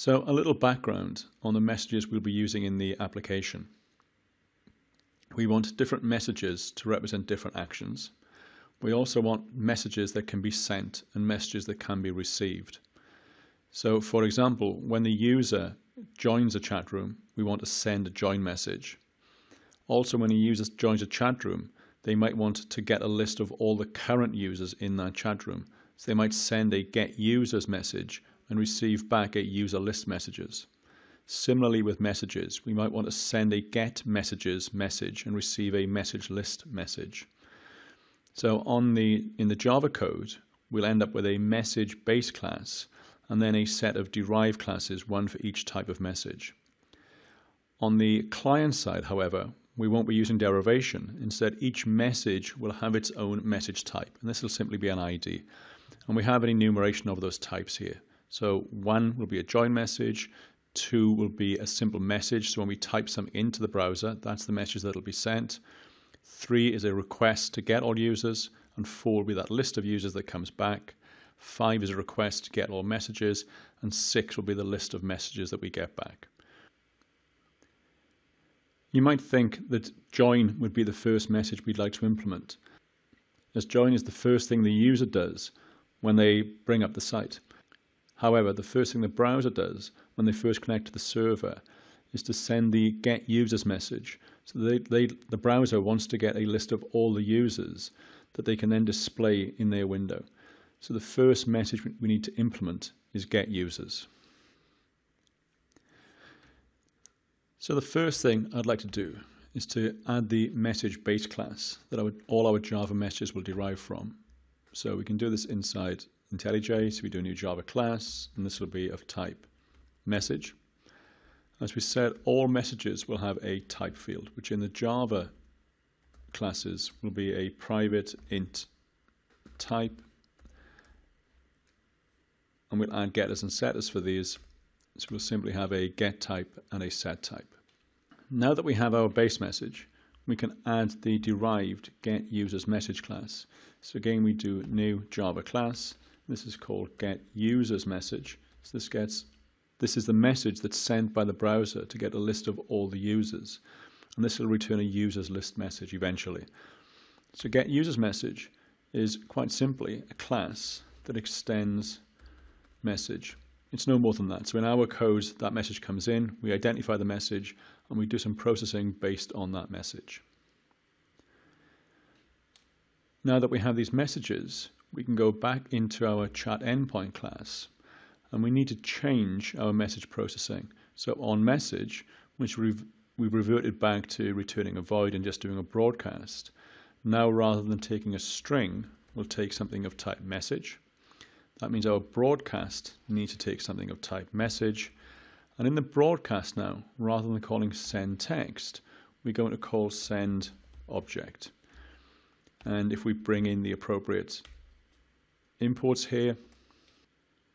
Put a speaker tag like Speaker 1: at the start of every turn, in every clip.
Speaker 1: So a little background on the messages we'll be using in the application. We want different messages to represent different actions. We also want messages that can be sent and messages that can be received. So for example, when the user joins a chat room, we want to send a join message. Also, when a user joins a chat room, they might want to get a list of all the current users in that chat room. So they might send a get users message and receive back a user list messages. Similarly with messages, we might want to send a get messages message and receive a message list message. So in the Java code, we'll end up with a message base class and then a set of derived classes, one for each type of message. On the client side, however, we won't be using derivation. Instead, each message will have its own message type, and this will simply be an ID. And we have an enumeration of those types here. So 1 will be a join message, 2 will be a simple message, so when we type something into the browser, that's the message that will be sent. 3 is a request to get all users, and 4 will be that list of users that comes back. 5 is a request to get all messages, and 6 will be the list of messages that we get back. You might think that join would be the first message we'd like to implement, as join is the first thing the user does when they bring up the site. However, the first thing the browser does when they first connect to the server is to send the get users message. So the browser wants to get a list of all the users that they can then display in their window. So the first message we need to implement is get users. So the first thing I'd like to do is to add the message base class that all our Java messages will derive from. So we can do this inside IntelliJ. So we do a new Java class, and this will be of type message. As we said, all messages will have a type field, which in the Java classes will be a private int type. And we'll add getters and setters for these. So we'll simply have a get type and a set type. Now that we have our base message, we can add the derived get users message class. So again, we do new Java class. This is called get users message. So this is the message that's sent by the browser to get a list of all the users. And this will return a users list message eventually. So get users message is quite simply a class that extends message. It's no more than that. So in our code, that message comes in, we identify the message, and we do some processing based on that message. Now that we have these messages, we can go back into our chat endpoint class, and we need to change our message processing. So on message, which we've reverted back to returning a void and just doing a broadcast, now rather than taking a string, we'll take something of type message. That means our broadcast needs to take something of type message. And in the broadcast now, rather than calling send text, we're going to call send object. And if we bring in the appropriate imports here,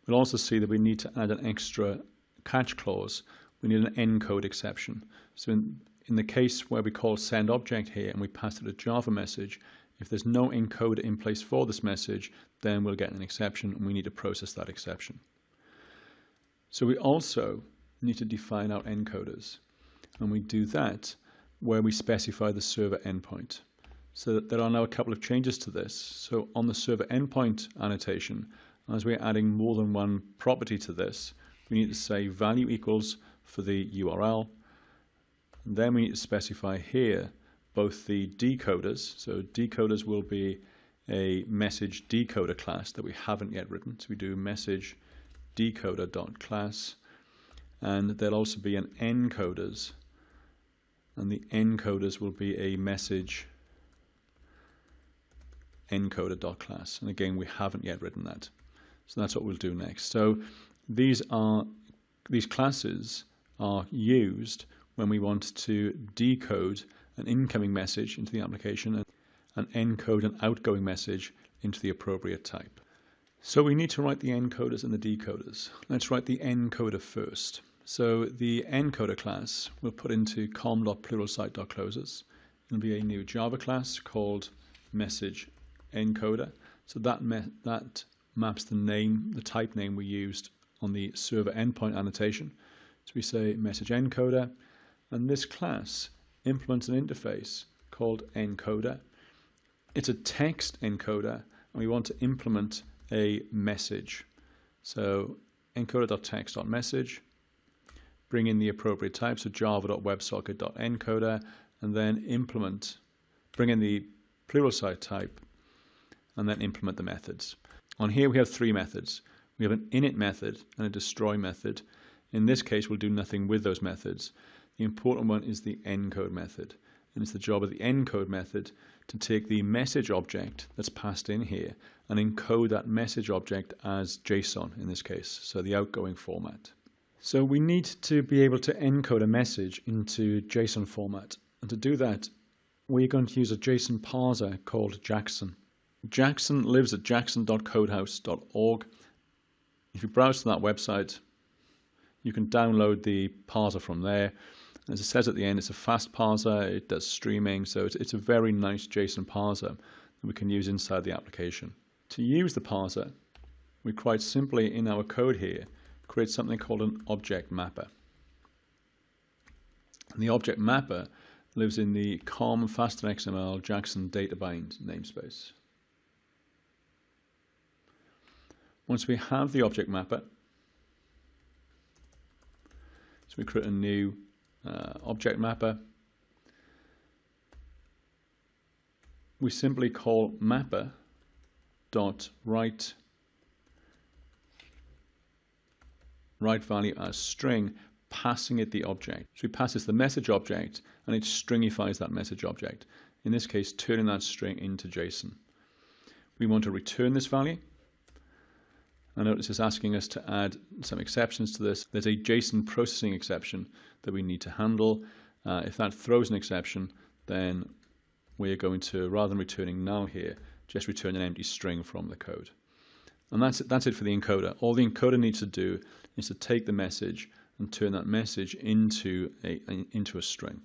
Speaker 1: we'll also see that we need to add an extra catch clause. We need an encode exception. So in the case where we call send object here and we pass it a Java message, if there's no encoder in place for this message, then we'll get an exception and we need to process that exception. So we also need to define our encoders, and we do that where we specify the server endpoint. So that there are now a couple of changes to this. So on the server endpoint annotation, as we're adding more than one property to this, we need to say value equals for the URL. And then we need to specify here both the decoders. So decoders will be a message decoder class that we haven't yet written. So we do message decoder.class, and there'll also be an encoders, and the encoders will be a message encoder.class. And again, we haven't yet written that. So that's what we'll do next. So these classes are used when we want to decode an incoming message into the application and encode an outgoing message into the appropriate type. So we need to write the encoders and the decoders. Let's write the encoder first. So the encoder class we'll put into com.pluralsite.closes. It'll be a new Java class called message encoder. So that maps the type name we used on the server endpoint annotation. So we say message encoder, and this class implements an interface called encoder. It's a text encoder, and we want to implement a message. So encoder.text.message, bring in the appropriate type, so java.websocket.encoder, and then bring in the plural site type, and then implement the methods. On here we have three methods. We have an init method and a destroy method. In this case, we'll do nothing with those methods. The important one is the encode method, and it's the job of the encode method to take the message object that's passed in here and encode that message object as JSON in this case, so the outgoing format. So we need to be able to encode a message into JSON format, and to do that we're going to use a JSON parser called Jackson. Jackson lives at jackson.codehouse.org. If you browse to that website, you can download the parser from there. As it says at the end, it's a fast parser, it does streaming, so it's a very nice JSON parser that we can use inside the application. To use the parser, we quite simply in our code here create something called an object mapper. And the object mapper lives in the com fastenXML Jackson databind namespace. Once we have the object mapper, so we create a new object mapper, we simply call mapper.write value as string, passing it the object. So we pass this the message object, and it stringifies that message object. In this case, turning that string into JSON. We want to return this value. I notice it's asking us to add some exceptions to this. There's a JSON processing exception that we need to handle. If that throws an exception, then we're going to, rather than returning null here, just return an empty string from the code. And that's it for the encoder. All the encoder needs to do is to take the message and turn that message into a string.